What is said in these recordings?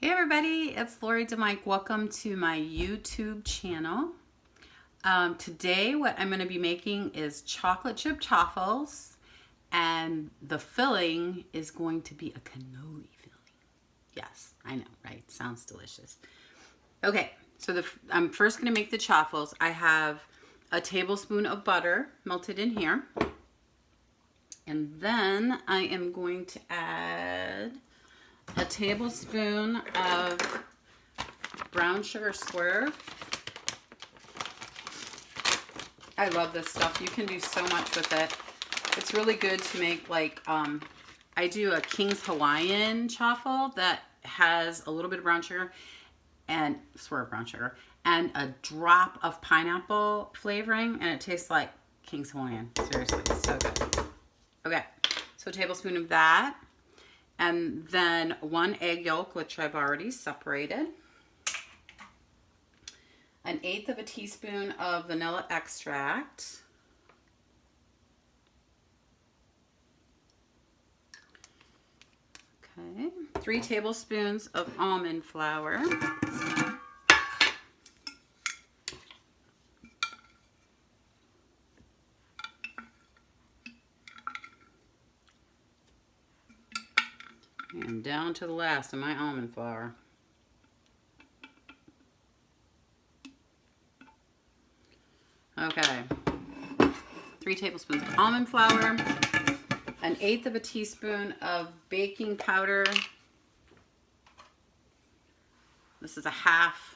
Hey everybody, it's Lori DeMike. Welcome to my YouTube channel. Today what I'm going to be making is chocolate chip chaffles, and the filling is going to be a cannoli filling. Yes, I know, right? Sounds delicious. Okay, so I'm first going to make the chaffles. I have a tablespoon of butter melted in here, and then I am going to add a tablespoon of brown sugar Swerve. I love this stuff. You can do so much with it. It's really good to make, like, I do a King's Hawaiian chaffle that has a little bit of brown sugar and Swerve brown sugar and a drop of pineapple flavoring, and it tastes like King's Hawaiian. Seriously, it's so good. Okay, so a tablespoon of that. And then 1 egg yolk, which I've already separated. 1/8 of a teaspoon of vanilla extract. Okay, 3 tablespoons of almond flour. And down to the last of my almond flour. Okay, 3 tablespoons of almond flour, 1/8 of a teaspoon of baking powder. This is a half,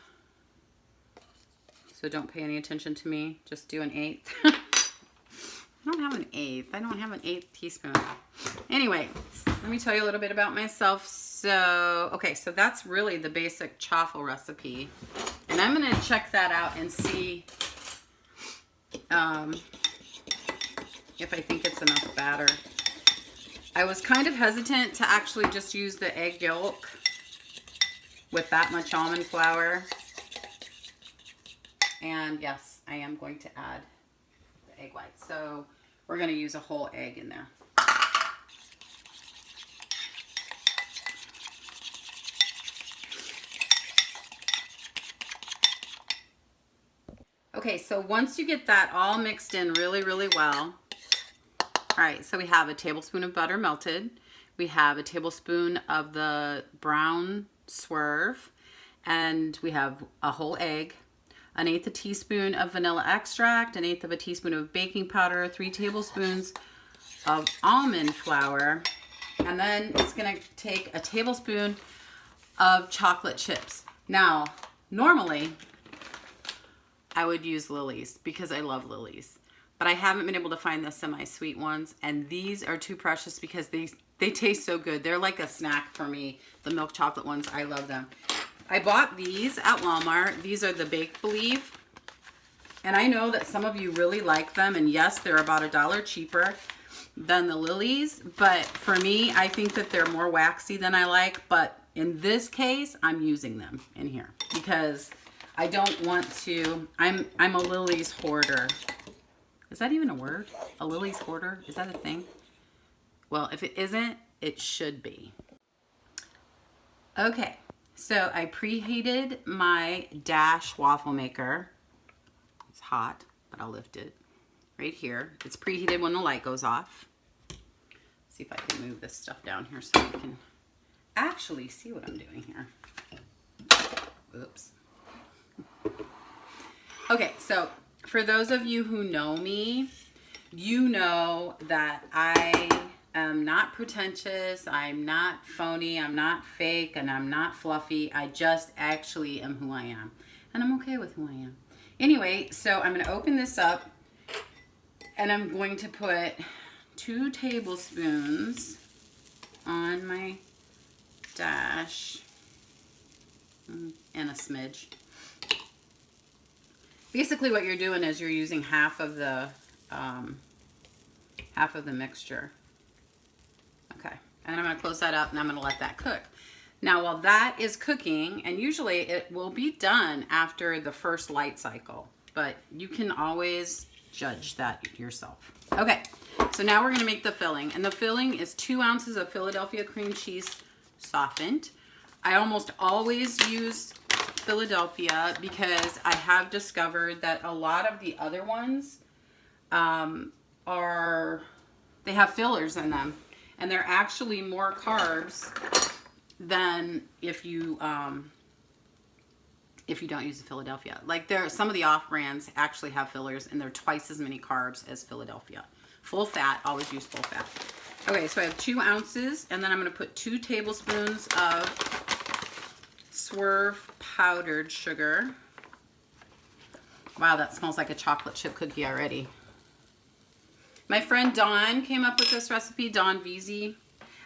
so don't pay any attention to me, just do 1/8. I don't have an 1/8. I don't have an 1/8 teaspoon. Anyway, let me tell you a little bit about myself. So, okay, so that's really the basic chaffle recipe. And I'm going to check that out and see if I think it's enough batter. I was kind of hesitant to actually just use the egg yolk with that much almond flour. And yes, I am going to add the egg white. So we're going to use a whole egg in there. Okay, so once you get that all mixed in really, really well, all right, so we have a tablespoon of butter melted. We have a tablespoon of the brown Swerve, and we have a whole egg, 1/8 a teaspoon of vanilla extract, 1/8 of a teaspoon of baking powder, 3 tablespoons of almond flour, and then it's gonna take a tablespoon of chocolate chips. Now, normally, I would use Lily's because I love Lily's, but I haven't been able to find the semi-sweet ones, and these are too precious because they taste so good. They're like a snack for me. The milk chocolate ones, I love them. I bought these at Walmart. These are the Bake Believe, and I know that some of you really like them, and yes, they're about $1 cheaper than the Lily's, but for me, I think that they're more waxy than I like, but in this case, I'm using them in here because I don't want to, I'm a Lily's hoarder. Is that even a word? A Lily's hoarder? Is that a thing? Well, if it isn't, it should be. Okay, so I preheated my Dash waffle maker. It's hot, but I'll lift it right here. It's preheated when the light goes off. Let's see if I can move this stuff down here so you can actually see what I'm doing here. Oops. Okay, so for those of you who know me, you know that I am not pretentious, I'm not phony, I'm not fake, and I'm not fluffy. I just actually am who I am. And I'm okay with who I am. Anyway, so I'm going to open this up, and I'm going to put 2 tablespoons on my Dash, and a smidge. Basically what you're doing is you're using half of the mixture. Okay, and then I'm going to close that up, and I'm going to let that cook. Now while that is cooking, and usually it will be done after the first light cycle, but you can always judge that yourself. Okay, so now we're going to make the filling, and the filling is 2 ounces of Philadelphia cream cheese softened, I almost always use Philadelphia because I have discovered that a lot of the other ones they have fillers in them, and they're actually more carbs than if you don't use the Philadelphia. Like some of the off brands actually have fillers, and they're twice as many carbs as Philadelphia. Full fat, always use full fat. Okay, so I have 2 ounces, and then I'm going to put 2 tablespoons of Swerve powdered sugar. Wow, that smells like a chocolate chip cookie already. My friend Dawn came up with this recipe, Dawn VZ.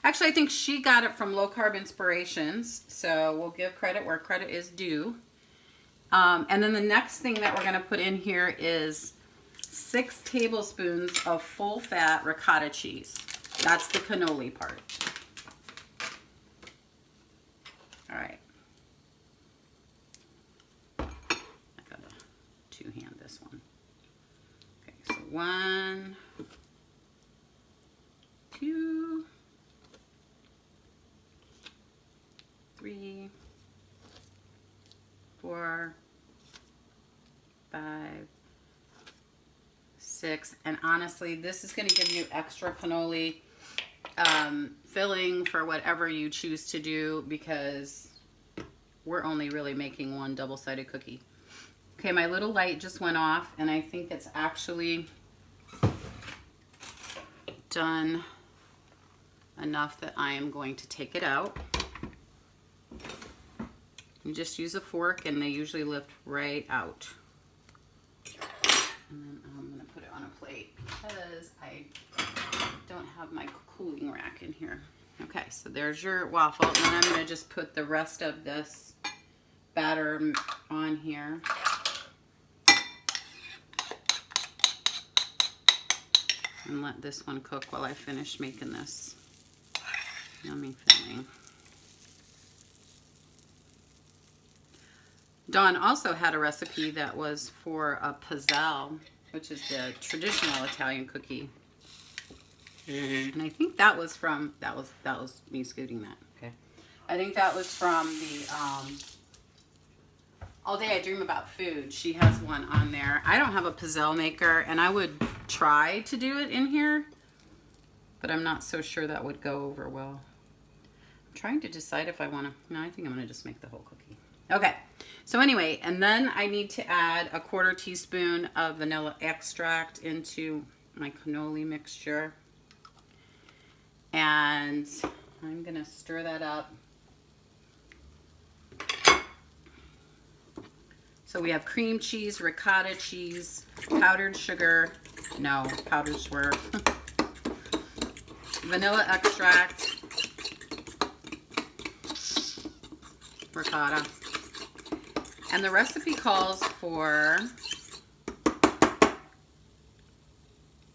Actually, I think she got it from Low Carb Inspirations, so we'll give credit where credit is due. And then the next thing that we're going to put in here is 6 tablespoons of full fat ricotta cheese. That's the cannoli part. All right. I gotta 2-hand this one. Okay, so 1, 2, 3, 4, 5, 6, and honestly, this is going to give you extra cannoli filling for whatever you choose to do, because we're only really making one double-sided cookie. Okay, my little light just went off, and I think it's actually done enough that I am going to take it out. You just use a fork, and they usually lift right out. And then I'm going to put it on a plate because I don't have my cooling rack in here. Okay, so there's your waffle, and then I'm going to just put the rest of this batter on here. And let this one cook while I finish making this yummy filling. Dawn also had a recipe that was for a pizzelle, which is the traditional Italian cookie. And I think that was from, that was me scooting that, okay. I think that was from the All Day I Dream About Food. She has one on there. I don't have a pizzelle maker, and I would try to do it in here, but I'm not so sure that would go over well. I'm trying to decide if I want to, no, I think I'm going to just make the whole cookie. Okay, so anyway, and then I need to add a 1/4 teaspoon of vanilla extract into my cannoli mixture. And I'm going to stir that up. So we have cream cheese, ricotta cheese, powdered sugar, no, powdered Swerve, vanilla extract, ricotta. And the recipe calls for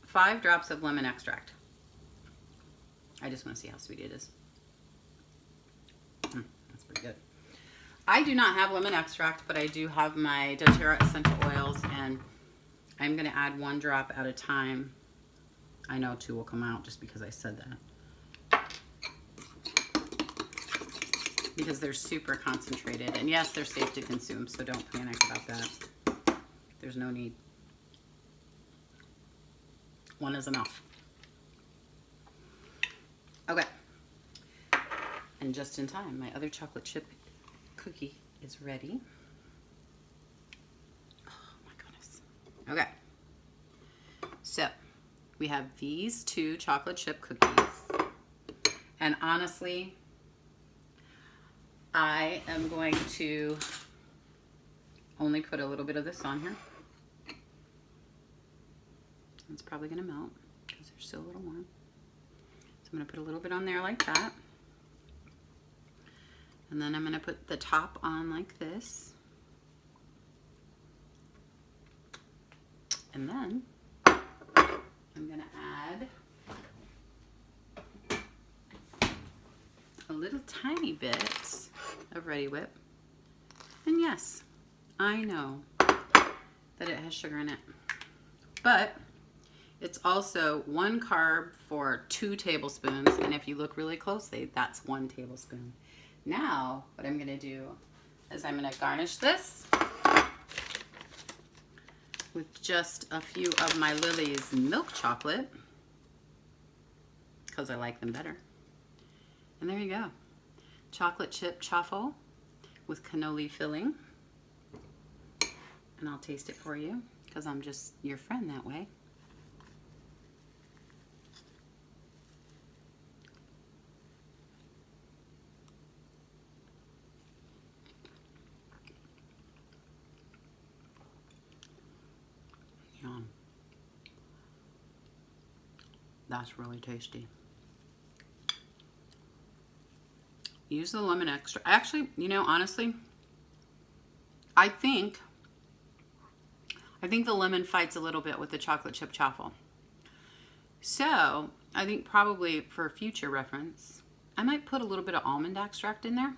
5 drops of lemon extract. I just want to see how sweet it is. That's pretty good. I do not have lemon extract, but I do have my doTERRA essential oils, and I'm going to add 1 drop at a time. I know 2 will come out just because I said that. Because they're super concentrated, and yes, they're safe to consume, so don't panic about that. There's no need. 1 is enough. Okay. And just in time, my other chocolate chip cookie is ready. Oh my goodness. Okay. So, we have these 2 chocolate chip cookies. And honestly, I am going to only put a little bit of this on here. It's probably going to melt because they're still a little warm. So I'm going to put a little bit on there like that. And then I'm going to put the top on like this. And then I'm going to add a little tiny bit of Ready Whip. And yes, I know that it has sugar in it. But it's also 1 carb for 2 tablespoons. And if you look really closely, that's 1 tablespoon. Now, what I'm gonna do is I'm gonna garnish this with just a few of my Lily's milk chocolate, because I like them better. And there you go. Chocolate chip chaffle with cannoli filling. And I'll taste it for you, because I'm just your friend that way. Yum. That's really tasty. Use the lemon extra. Actually, you know, honestly, I think the lemon fights a little bit with the chocolate chip chaffle. So, I think probably for future reference, I might put a little bit of almond extract in there.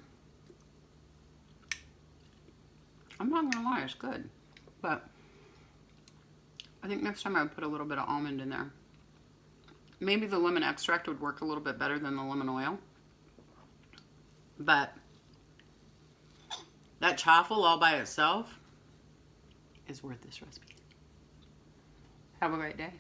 I'm not gonna lie, it's good. But I think next time I would put a little bit of almond in there. Maybe the lemon extract would work a little bit better than the lemon oil. But that chaffle all by itself is worth this recipe. Have a great day.